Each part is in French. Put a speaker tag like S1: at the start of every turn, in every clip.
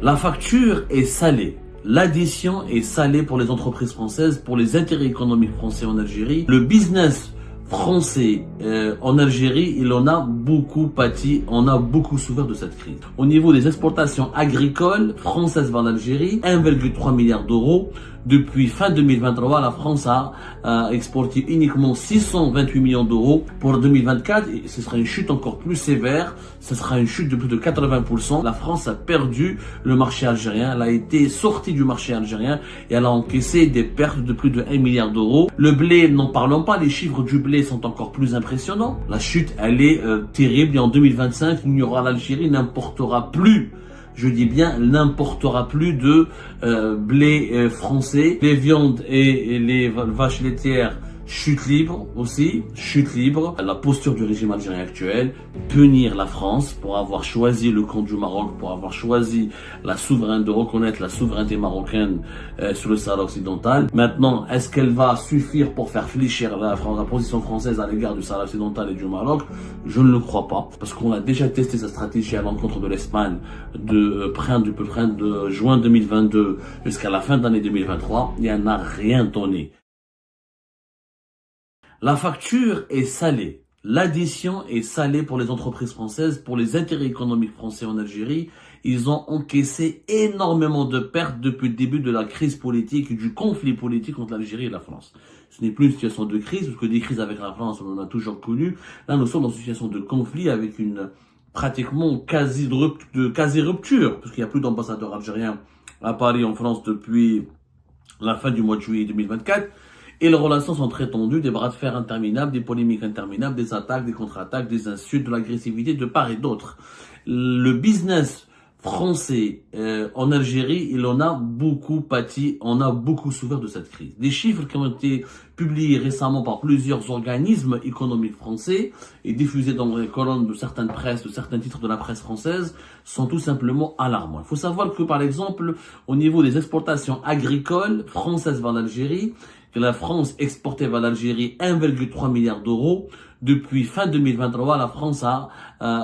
S1: La facture est salée. L'addition est salée pour les entreprises françaises, pour les intérêts économiques français en Algérie. Le business français en Algérie, il en a beaucoup pâti, on a beaucoup souffert de cette crise. Au niveau des exportations agricoles françaises vers l'Algérie, 1,3 milliard d'euros. Depuis fin 2023, la France a exporté uniquement 628 millions d'euros. Pour 2024, et ce sera une chute encore plus sévère, ce sera une chute de plus de 80%. La France a perdu le marché algérien, elle a été sortie du marché algérien et elle a encaissé des pertes de plus de 1 milliard d'euros. Le blé, n'en parlons pas, les chiffres du blé sont encore plus impressionnants. La chute, elle est terrible et en 2025, l'Algérie n'importera plus. Je dis bien, n'importera plus de blé français. Les viandes et les vaches laitières chute libre aussi, chute libre. La posture du régime algérien actuel, punir la France pour avoir choisi le camp du Maroc, pour avoir choisi de reconnaître la souveraineté marocaine sur le Sahara occidental. Maintenant, est-ce qu'elle va suffire pour faire fléchir la position française à l'égard du Sahara occidental et du Maroc? Je ne le crois pas, parce qu'on a déjà testé sa stratégie à l'encontre de l'Espagne de juin 2022 jusqu'à la fin de l'année 2023, et elle n'a rien donné. La facture est salée. L'addition est salée pour les entreprises françaises, pour les intérêts économiques français en Algérie. Ils ont encaissé énormément de pertes depuis le début de la crise politique et du conflit politique entre l'Algérie et la France. Ce n'est plus une situation de crise, parce que des crises avec la France, on en a toujours connu. Là, nous sommes dans une situation de conflit avec une pratiquement quasi-rupture, parce qu'il n'y a plus d'ambassadeur algérien à Paris, en France, depuis la fin du mois de juillet 2024. Et les relations sont très tendues, des bras de fer interminables, des polémiques interminables, des attaques, des contre-attaques, des insultes, de l'agressivité de part et d'autre. Le business français en Algérie, il en a beaucoup pâti, on a beaucoup souffert de cette crise. Des chiffres qui ont été publiés récemment par plusieurs organismes économiques français et diffusés dans les colonnes de certaines presses, de certains titres de la presse française, sont tout simplement alarmants. Il faut savoir que, par exemple, au niveau des exportations agricoles françaises vers l'Algérie, que la France exportait vers l'Algérie 1,3 milliard d'euros. Depuis fin 2023, la France a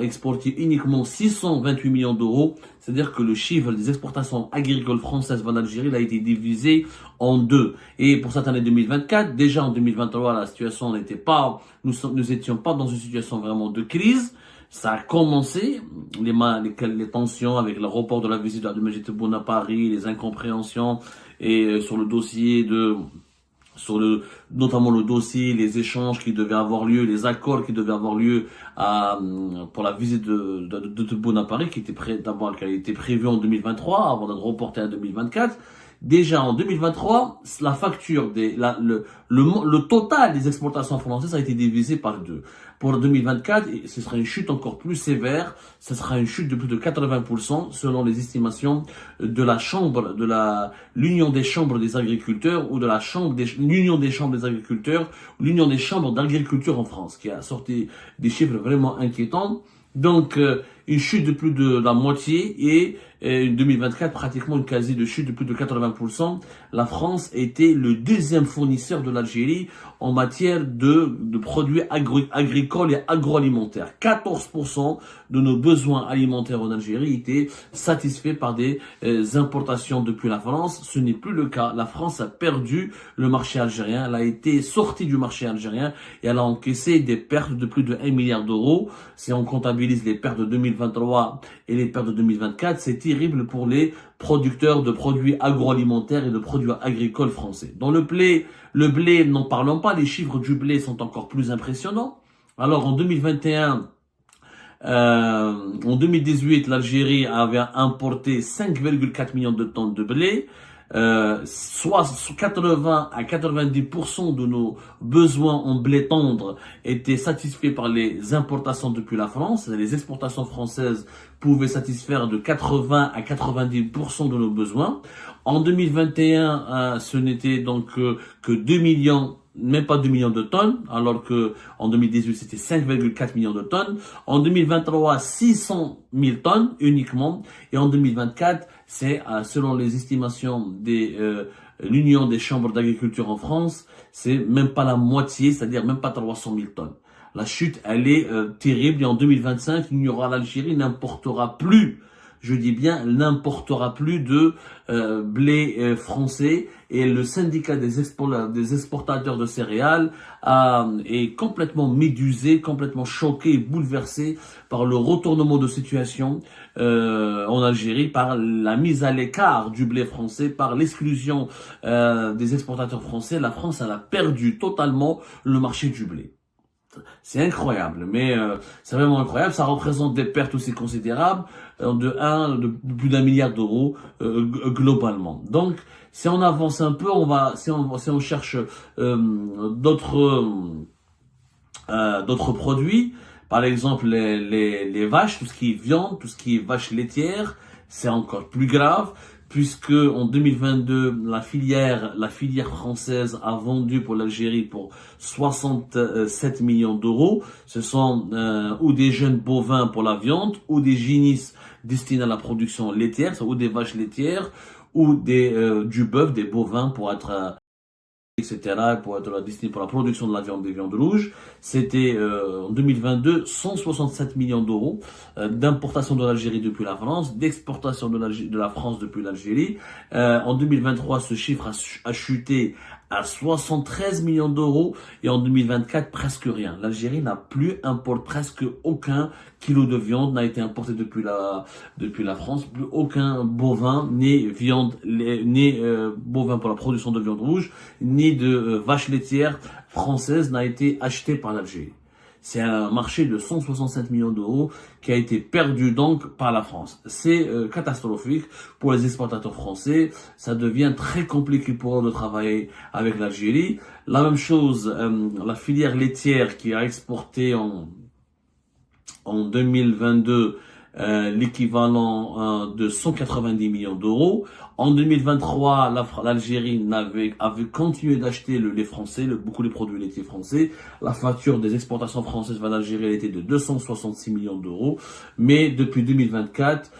S1: exporté uniquement 628 millions d'euros. C'est-à-dire que le chiffre des exportations agricoles françaises vers l'Algérie a été divisé en deux. Et pour cette année 2024, déjà en 2023, la situation n'était pas, nous étions pas dans une situation vraiment de crise. Ça a commencé, les tensions avec le report de la visite de Majid Tebboune à Paris, les incompréhensions et sur le dossier notamment le dossier, les échanges qui devaient avoir lieu, les accords qui devaient avoir lieu pour la visite de Tebboune à Paris, qui a été prévue en 2023 avant d'être reportée à 2024. Déjà en 2023, la facture le total des exportations françaises a été divisé par deux. Pour 2024, ce sera une chute encore plus sévère, ce sera une chute de plus de 80% selon les estimations de l'Union des chambres des agriculteurs ou de l'Union des chambres des agriculteurs, ou l'Union des chambres d'agriculture en France, qui a sorti des chiffres vraiment inquiétants. Donc, une chute de plus de la moitié et 2024, pratiquement une quasi de chute de plus de 80%. La France était le deuxième fournisseur de l'Algérie en matière de produits agricoles et agroalimentaires. 14% de nos besoins alimentaires en Algérie étaient satisfaits par des importations depuis la France. Ce n'est plus le cas. La France a perdu le marché algérien. Elle a été sortie du marché algérien et elle a encaissé des pertes de plus de 1 milliard d'euros. Si on comptabilise les pertes de 2023 et les pertes de 2024, c'est terrible pour les producteurs de produits agroalimentaires et de produits agricoles français. Dans le blé, n'en parlons pas, les chiffres du blé sont encore plus impressionnants. Alors en 2021, en 2018, l'Algérie avait importé 5,4 millions de tonnes de blé. Soit 80 à 90% de nos besoins en blé tendre étaient satisfaits par les importations depuis la France. Les exportations françaises pouvaient satisfaire de 80 à 90% de nos besoins. En 2021, ce n'était donc que 2 millions, même pas 2 millions de tonnes, alors que en 2018 c'était 5,4 millions de tonnes. En 2023, 600 000 tonnes uniquement. Et en 2024, c'est selon les estimations de l'Union des chambres d'agriculture en France, c'est même pas la moitié, c'est-à-dire même pas 300 000 tonnes. La chute, elle est terrible. Et en 2025, l'Algérie n'importera plus. je dis bien, n'importera plus de blé français, et le syndicat des exportateurs de céréales est complètement médusé, complètement choqué et bouleversé par le retournement de situation en Algérie, par la mise à l'écart du blé français, par l'exclusion des exportateurs français. La France, elle a perdu totalement le marché du blé. C'est incroyable, mais c'est vraiment incroyable. Ça représente des pertes aussi considérables de plus d'1 milliard d'euros globalement. Donc, si on avance un peu, si on cherche d'autres produits, par exemple les vaches, tout ce qui est viande, tout ce qui est vache laitière, c'est encore plus grave, puisque en 2022, la filière française a vendu pour l'Algérie pour 67 millions d'euros. Ce sont ou des jeunes bovins pour la viande, ou des génisses destinés à la production laitière, ou des vaches laitières, ou du bœuf, des bovins pour être etc., pour être destiné pour la production de la viande, des viandes rouges. C'était en 2022 167 millions d'euros d'importation de l'Algérie depuis la France, d'exportation de la France depuis l'Algérie. En 2023, ce chiffre a chuté à 73 millions d'euros, et en 2024, presque rien. L'Algérie n'a plus importé, presque aucun kilo de viande n'a été importé depuis la France, plus aucun bovin, ni viande, ni bovin pour la production de viande rouge, ni de vache laitière française n'a été acheté par l'Algérie. C'est un marché de 167 millions d'euros qui a été perdu donc par la France. C'est catastrophique pour les exportateurs français. Ça devient très compliqué pour eux de travailler avec l'Algérie. La même chose, la filière laitière qui a exporté en 2022 l'équivalent de 190 millions d'euros. En 2023, l'Algérie avait continué d'acheter le lait français, beaucoup de produits laitiers français. La facture des exportations françaises vers l'Algérie était de 266 millions d'euros. Mais depuis 2024,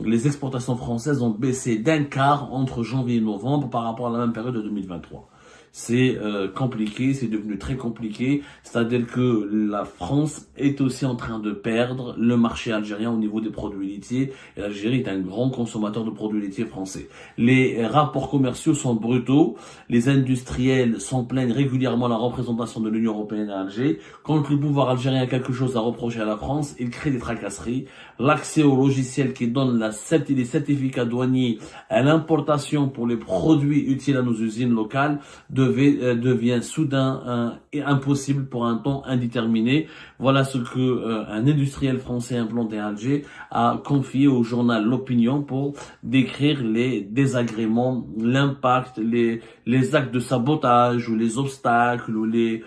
S1: les exportations françaises ont baissé d'un quart entre janvier et novembre par rapport à la même période de 2023. C'est compliqué, c'est devenu très compliqué. C'est-à-dire que la France est aussi en train de perdre le marché algérien au niveau des produits laitiers. Et l'Algérie est un grand consommateur de produits laitiers français. Les rapports commerciaux sont brutaux. Les industriels s'en plaignent régulièrement à la représentation de l'Union européenne à Alger. Quand le pouvoir algérien a quelque chose à reprocher à la France, il crée des tracasseries. L'accès aux logiciels qui donne les certificats douaniers à l'importation pour les produits utiles à nos usines locales devient soudain impossible pour un temps indéterminé. Voilà ce que un industriel français implanté à Alger a confié au journal L'Opinion pour décrire les désagréments, l'impact, les actes de sabotage ou les obstacles ou les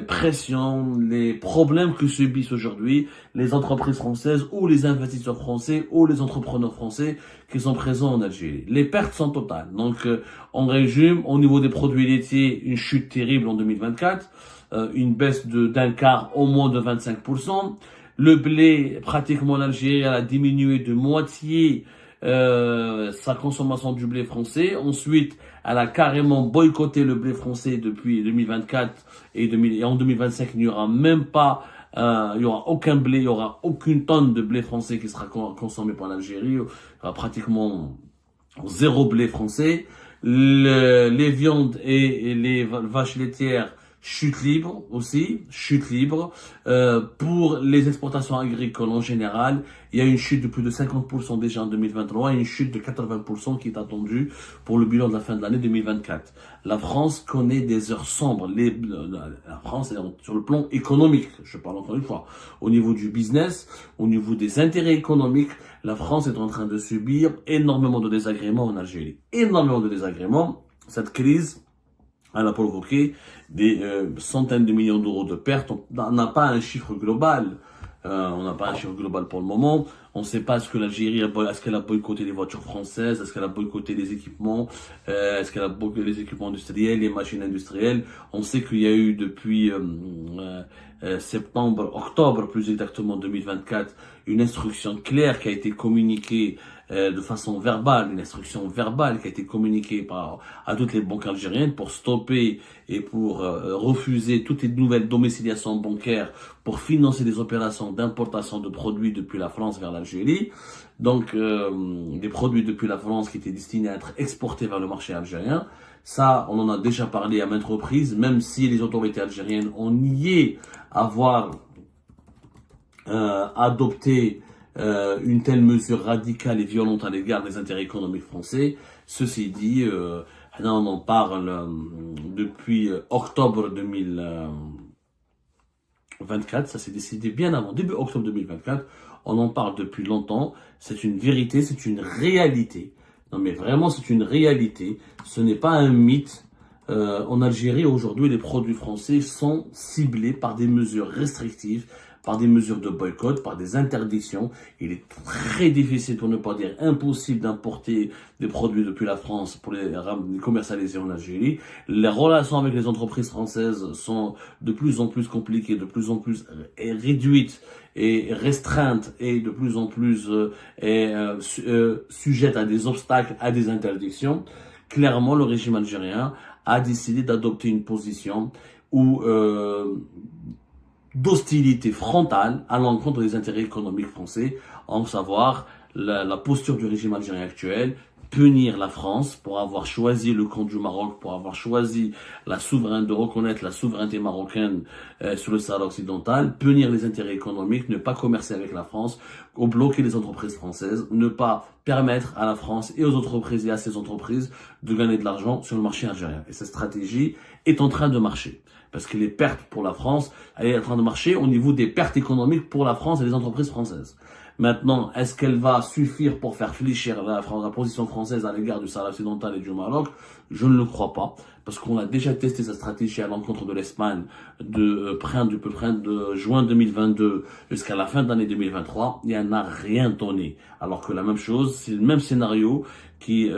S1: pressions, les problèmes que subissent aujourd'hui les entreprises françaises ou les investisseurs français ou les entrepreneurs français qui sont présents en Algérie. Les pertes sont totales. Donc, en résumé, au niveau des produits laitiers, une chute terrible en 2024, une baisse d'un quart, au moins de 25%. Le blé, pratiquement l'Algérie, elle a diminué de moitié sa consommation du blé français. Ensuite, elle a carrément boycotté le blé français depuis 2024 et en 2025, il n'y aura même pas, il y aura aucun blé, il y aura aucune tonne de blé français qui sera consommé par l'Algérie. Il y aura pratiquement zéro blé français. Les viandes et les vaches laitières chute libre aussi, chute libre. Pour les exportations agricoles en général, il y a une chute de plus de 50% déjà en 2023 et une chute de 80% qui est attendue pour le bilan de la fin de l'année 2024. La France connaît des heures sombres. La France est sur le plan économique, je parle encore une fois, au niveau du business, au niveau des intérêts économiques, la France est en train de subir énormément de désagréments en Algérie. Énormément de désagréments. Cette crise, elle a provoqué des centaines de millions d'euros de pertes. On n'a pas un chiffre global. On n'a pas un chiffre global pour le moment. On ne sait pas est-ce que l'Algérie, est-ce qu'elle a boycotté les voitures françaises, est-ce qu'elle a boycotté les équipements, est-ce qu'elle a boycotté les équipements industriels, les machines industrielles. On sait qu'il y a eu depuis octobre plus exactement 2024, une instruction claire qui a été communiquée de façon verbale, une instruction verbale qui a été communiquée à toutes les banques algériennes pour stopper et pour refuser toutes les nouvelles domiciliations bancaires pour financer des opérations d'importation de produits depuis la France vers l'Algérie. Donc, des produits depuis la France qui étaient destinés à être exportés vers le marché algérien. Ça, on en a déjà parlé à maintes reprises, même si les autorités algériennes ont nié avoir adopté une telle mesure radicale et violente à l'égard des intérêts économiques français. Ceci dit, on en parle depuis octobre 2024, ça s'est décidé bien avant, début octobre 2024, on en parle depuis longtemps, c'est une vérité, c'est une réalité. Non mais vraiment c'est une réalité, ce n'est pas un mythe. En Algérie aujourd'hui les produits français sont ciblés par des mesures restrictives, par des mesures de boycott, par des interdictions. Il est très difficile, pour ne pas dire impossible, d'importer des produits depuis la France pour les commercialiser en Algérie. Les relations avec les entreprises françaises sont de plus en plus compliquées, de plus en plus réduites et restreintes et de plus en plus sujettes à des obstacles, à des interdictions. Clairement, le régime algérien a décidé d'adopter une position où d'hostilité frontale à l'encontre des intérêts économiques français, en savoir la posture du régime algérien actuel, punir la France pour avoir choisi le camp du Maroc, pour avoir choisi de reconnaître la souveraineté marocaine sur le Sahara occidental, punir les intérêts économiques, ne pas commercer avec la France, bloquer les entreprises françaises, ne pas permettre à la France et aux entreprises et à ces entreprises de gagner de l'argent sur le marché algérien. Et cette stratégie est en train de marcher. Parce que les pertes pour la France, elle est en train de marcher au niveau des pertes économiques pour la France et les entreprises françaises. Maintenant, est-ce qu'elle va suffire pour faire fléchir la position française à l'égard du Sahara occidental et du Maroc? Je ne le crois pas, parce qu'on a déjà testé cette stratégie à l'encontre de l'Espagne de juin 2022 jusqu'à la fin de l'année 2023. Il n'y en a rien donné. Alors que la même chose, c'est le même scénario c'est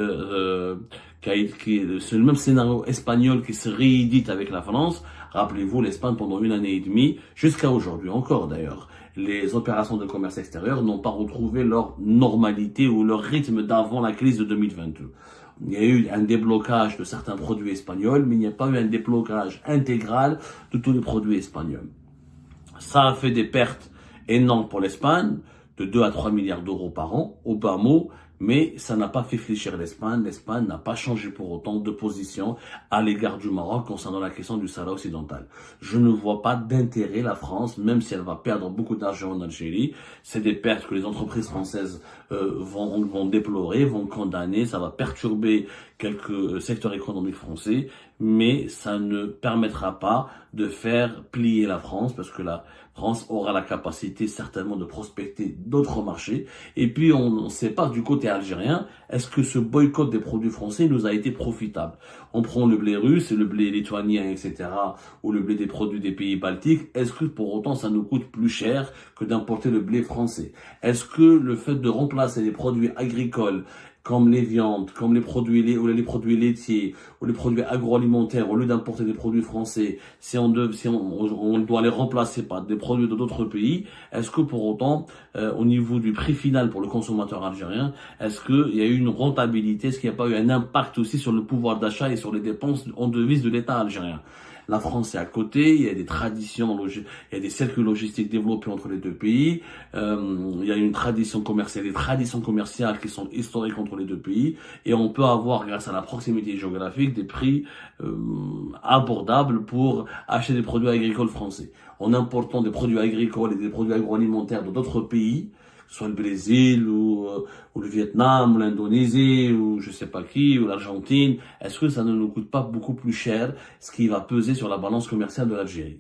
S1: le même scénario espagnol qui se réédite avec la France. Rappelez-vous, l'Espagne, pendant 1 année et demie, jusqu'à aujourd'hui encore d'ailleurs, les opérations de commerce extérieur n'ont pas retrouvé leur normalité ou leur rythme d'avant la crise de 2022. Il y a eu un déblocage de certains produits espagnols, mais il n'y a pas eu un déblocage intégral de tous les produits espagnols. Ça a fait des pertes énormes pour l'Espagne, de 2 à 3 milliards d'euros par an, au bas mot, mais ça n'a pas fait fléchir l'Espagne. L'Espagne n'a pas changé pour autant de position à l'égard du Maroc concernant la question du Sahara occidental. Je ne vois pas d'intérêt la France, même si elle va perdre beaucoup d'argent en Algérie. C'est des pertes que les entreprises françaises vont déplorer, vont condamner. Ça va perturber quelques secteurs économiques français, mais ça ne permettra pas de faire plier la France, parce que la France aura la capacité certainement de prospecter d'autres marchés. Et puis on ne sait pas du côté algérien, est-ce que ce boycott des produits français nous a été profitable? On prend le blé russe et le blé lituanien, etc., ou le blé des produits des pays baltiques. Est-ce que pour autant ça nous coûte plus cher que d'importer le blé français? Est-ce que le fait de remplacer les produits agricoles comme les viandes, comme les produits laitiers, ou les produits agroalimentaires, au lieu d'importer des produits français, si on doit les remplacer par des produits de d'autres pays, est-ce que pour autant, au niveau du prix final pour le consommateur algérien, est-ce qu'il y a eu une rentabilité, est-ce qu'il n'y a pas eu un impact aussi sur le pouvoir d'achat et sur les dépenses en devises de l'État algérien? La France est à côté, il y a des traditions, il y a des cercles logistiques développés entre les deux pays, il y a une tradition commerciale, des traditions commerciales qui sont historiques entre les deux pays, et on peut avoir, grâce à la proximité géographique, des prix abordables pour acheter des produits agricoles français. En important des produits agricoles et des produits agroalimentaires de d'autres pays, soit le Brésil ou le Vietnam ou l'Indonésie ou je sais pas qui ou l'Argentine, est-ce que ça ne nous coûte pas beaucoup plus cher, ce qui va peser sur la balance commerciale de l'Algérie?